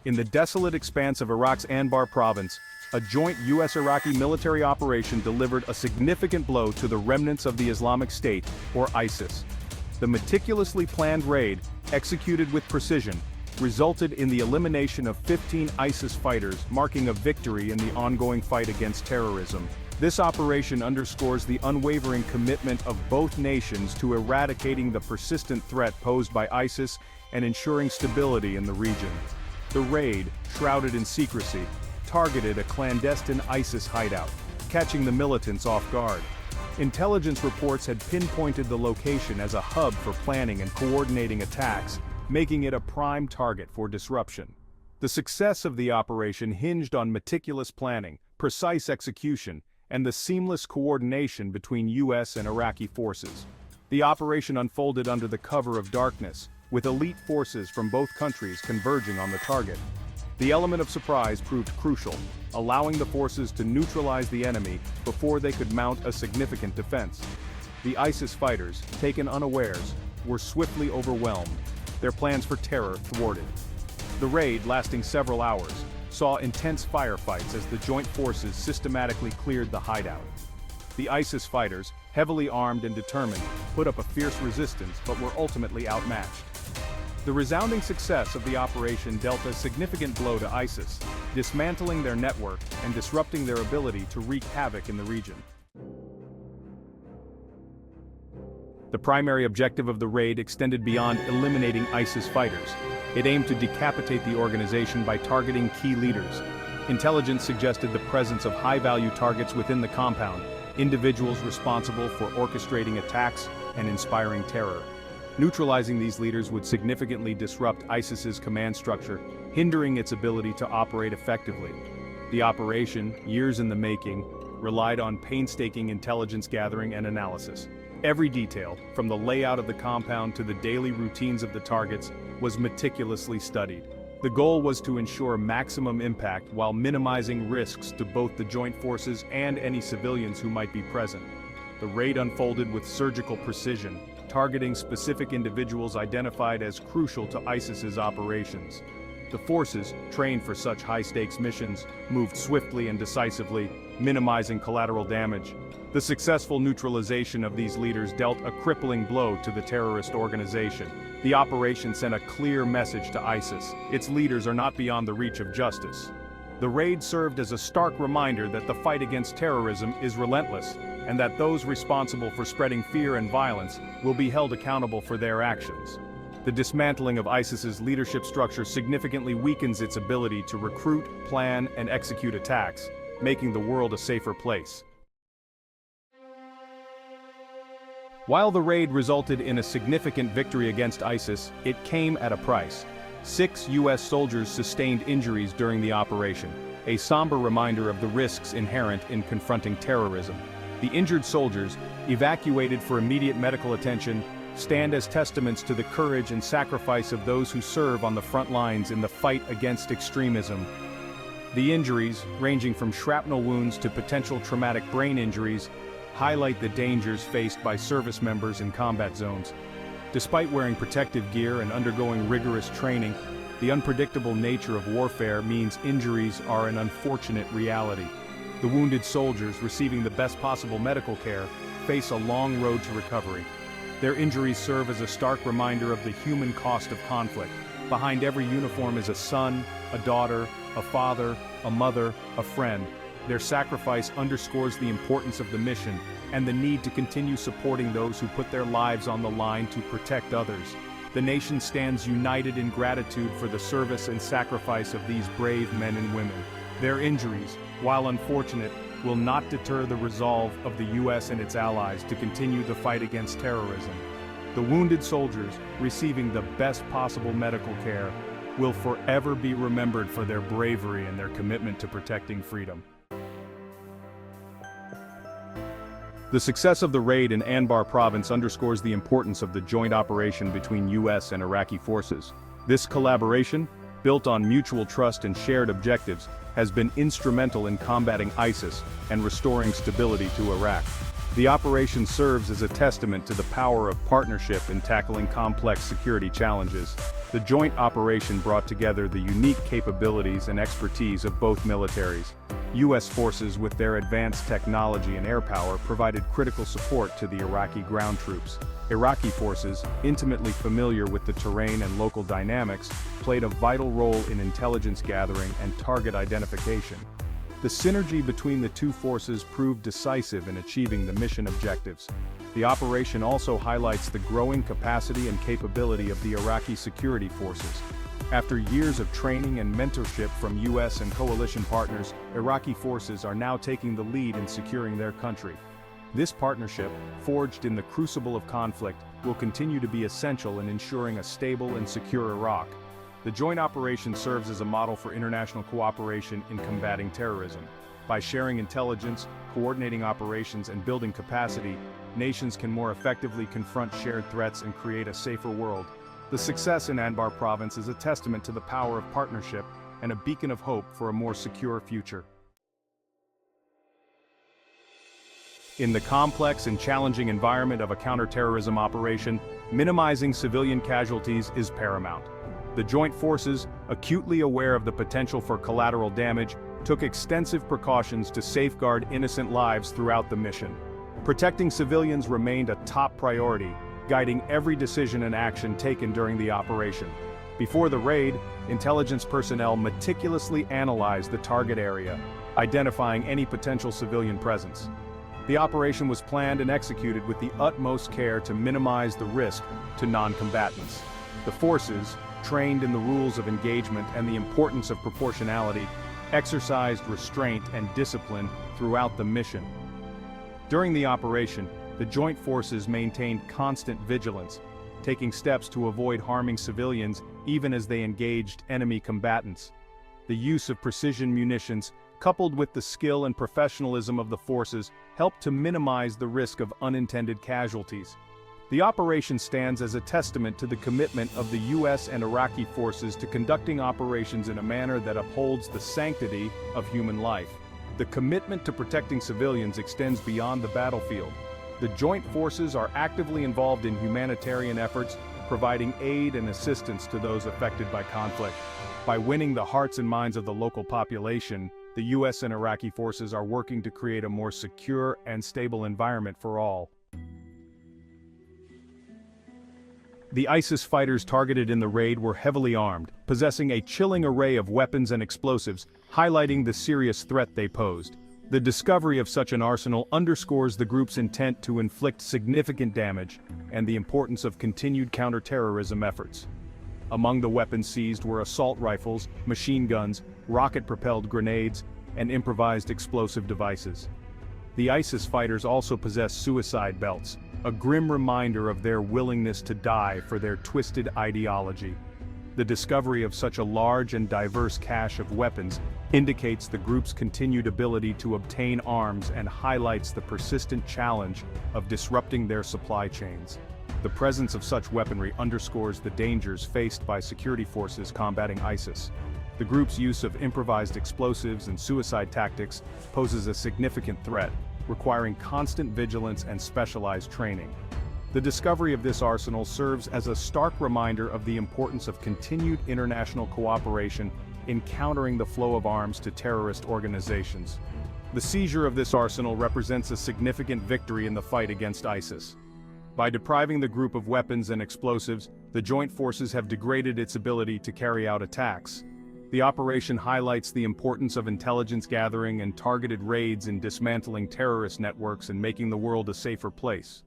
In the desolate expanse of Iraq's Anbar province, a joint US-Iraqi military operation delivered a significant blow to the remnants of the Islamic State, or ISIS. The meticulously planned raid, executed with precision, resulted in the elimination of 15 ISIS fighters, marking a victory in the ongoing fight against terrorism. This operation underscores the unwavering commitment of both nations to eradicating the persistent threat posed by ISIS and ensuring stability in the region. The raid, shrouded in secrecy, targeted a clandestine ISIS hideout, catching the militants off guard. Intelligence reports had pinpointed the location as a hub for planning and coordinating attacks, making it a prime target for disruption. The success of the operation hinged on meticulous planning, precise execution, and the seamless coordination between US and Iraqi forces. The operation unfolded under the cover of darkness, with elite forces from both countries converging on the target. The element of surprise proved crucial, allowing the forces to neutralize the enemy before they could mount a significant defense. The ISIS fighters, taken unawares, were swiftly overwhelmed, their plans for terror thwarted. The raid, lasting several hours, saw intense firefights as the joint forces systematically cleared the hideout. The ISIS fighters, heavily armed and determined, put up a fierce resistance but were ultimately outmatched. The resounding success of the operation dealt a significant blow to ISIS, dismantling their network and disrupting their ability to wreak havoc in the region. The primary objective of the raid extended beyond eliminating ISIS fighters. It aimed to decapitate the organization by targeting key leaders. Intelligence suggested the presence of high-value targets within the compound, individuals responsible for orchestrating attacks and inspiring terror. Neutralizing these leaders would significantly disrupt ISIS's command structure, hindering its ability to operate effectively. The operation, years in the making, relied on painstaking intelligence gathering and analysis. Every detail, from the layout of the compound to the daily routines of the targets, was meticulously studied. The goal was to ensure maximum impact while minimizing risks to both the joint forces and any civilians who might be present. The raid unfolded with surgical precision, targeting specific individuals identified as crucial to ISIS's operations. The forces, trained for such high-stakes missions, moved swiftly and decisively, minimizing collateral damage. The successful neutralization of these leaders dealt a crippling blow to the terrorist organization. The operation sent a clear message to ISIS: its leaders are not beyond the reach of justice. The raid served as a stark reminder that the fight against terrorism is relentless, and that those responsible for spreading fear and violence will be held accountable for their actions. The dismantling of ISIS's leadership structure significantly weakens its ability to recruit, plan, and execute attacks, making the world a safer place. While the raid resulted in a significant victory against ISIS, it came at a price. 6 US soldiers sustained injuries during the operation, a somber reminder of the risks inherent in confronting terrorism. The injured soldiers, evacuated for immediate medical attention, stand as testaments to the courage and sacrifice of those who serve on the front lines in the fight against extremism. The injuries, ranging from shrapnel wounds to potential traumatic brain injuries, highlight the dangers faced by service members in combat zones. Despite wearing protective gear and undergoing rigorous training, the unpredictable nature of warfare means injuries are an unfortunate reality. The wounded soldiers, receiving the best possible medical care, face a long road to recovery. Their injuries serve as a stark reminder of the human cost of conflict. Behind every uniform is a son, a daughter, a father, a mother, a friend. Their sacrifice underscores the importance of the mission and the need to continue supporting those who put their lives on the line to protect others. The nation stands united in gratitude for the service and sacrifice of these brave men and women. Their injuries, while unfortunate, will not deter the resolve of the US and its allies to continue the fight against terrorism. The wounded soldiers, receiving the best possible medical care, will forever be remembered for their bravery and their commitment to protecting freedom. The success of the raid in Anbar province underscores the importance of the joint operation between US and Iraqi forces. This collaboration, built on mutual trust and shared objectives, has been instrumental in combating ISIS and restoring stability to Iraq. The operation serves as a testament to the power of partnership in tackling complex security challenges. The joint operation brought together the unique capabilities and expertise of both militaries. U.S. forces with their advanced technology and air power provided critical support to the Iraqi ground troops. Iraqi forces, intimately familiar with the terrain and local dynamics, played a vital role in intelligence gathering and target identification. The synergy between the two forces proved decisive in achieving the mission objectives. The operation also highlights the growing capacity and capability of the Iraqi security forces. After years of training and mentorship from U.S. and coalition partners, Iraqi forces are now taking the lead in securing their country. This partnership, forged in the crucible of conflict, will continue to be essential in ensuring a stable and secure Iraq. The joint operation serves as a model for international cooperation in combating terrorism. By sharing intelligence, coordinating operations, and building capacity, nations can more effectively confront shared threats and create a safer world. The success in Anbar province is a testament to the power of partnership and a beacon of hope for a more secure future. In the complex and challenging environment of a counterterrorism operation, minimizing civilian casualties is paramount. The joint forces, acutely aware of the potential for collateral damage, took extensive precautions to safeguard innocent lives throughout the mission. Protecting civilians remained a top priority, guiding every decision and action taken during the operation. Before the raid, intelligence personnel meticulously analyzed the target area, identifying any potential civilian presence. The operation was planned and executed with the utmost care to minimize the risk to non-combatants. The forces, trained in the rules of engagement and the importance of proportionality, exercised restraint and discipline throughout the mission. During the operation, the joint forces maintained constant vigilance, taking steps to avoid harming civilians even as they engaged enemy combatants. The use of precision munitions, coupled with the skill and professionalism of the forces, helped to minimize the risk of unintended casualties. The operation stands as a testament to the commitment of the U.S. and Iraqi forces to conducting operations in a manner that upholds the sanctity of human life. The commitment to protecting civilians extends beyond the battlefield. The joint forces are actively involved in humanitarian efforts, providing aid and assistance to those affected by conflict. By winning the hearts and minds of the local population, the U.S. and Iraqi forces are working to create a more secure and stable environment for all. The ISIS fighters targeted in the raid were heavily armed, possessing a chilling array of weapons and explosives, highlighting the serious threat they posed. The discovery of such an arsenal underscores the group's intent to inflict significant damage and the importance of continued counterterrorism efforts. Among the weapons seized were assault rifles, machine guns, rocket-propelled grenades, and improvised explosive devices. The ISIS fighters also possessed suicide belts, a grim reminder of their willingness to die for their twisted ideology. The discovery of such a large and diverse cache of weapons indicates the group's continued ability to obtain arms and highlights the persistent challenge of disrupting their supply chains. The presence of such weaponry underscores the dangers faced by security forces combating ISIS. The group's use of improvised explosives and suicide tactics poses a significant threat, requiring constant vigilance and specialized training. The discovery of this arsenal serves as a stark reminder of the importance of continued international cooperation in countering the flow of arms to terrorist organizations. The seizure of this arsenal represents a significant victory in the fight against ISIS. By depriving the group of weapons and explosives, the joint forces have degraded its ability to carry out attacks. The operation highlights the importance of intelligence gathering and targeted raids in dismantling terrorist networks and making the world a safer place.